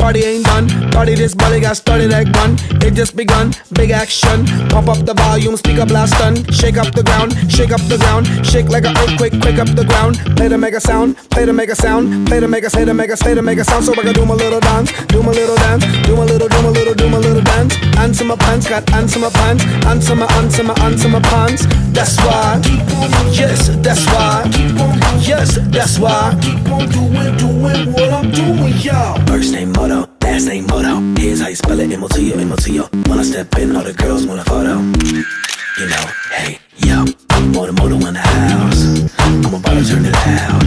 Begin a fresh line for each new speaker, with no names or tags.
party ain't done. Party this body got started at one. It just begun, big action. Pump up the volume, speaker blast done. Shake up the ground, shake up the ground. Shake like an earthquake, quake up the ground. Play to make a sound, play to make a sound. Play to make a, say to make a, say to make a sound. So I can do my little dance, do my little dance. Do my little, do my little, do my little dance. Answer my pants, got answer my pants. Answer my, answer my, answer my pants. That's why, yes, that's why. Yes, that's why. Keep on doing what I'm doing, y'all. First name Moto, last name Moto. Here's how you spell it, M-O-T-O, M-O-T-O. When I step in, all the girls want a photo. You know, hey, yo, I'm Moto in the house. I'm about to turn it out.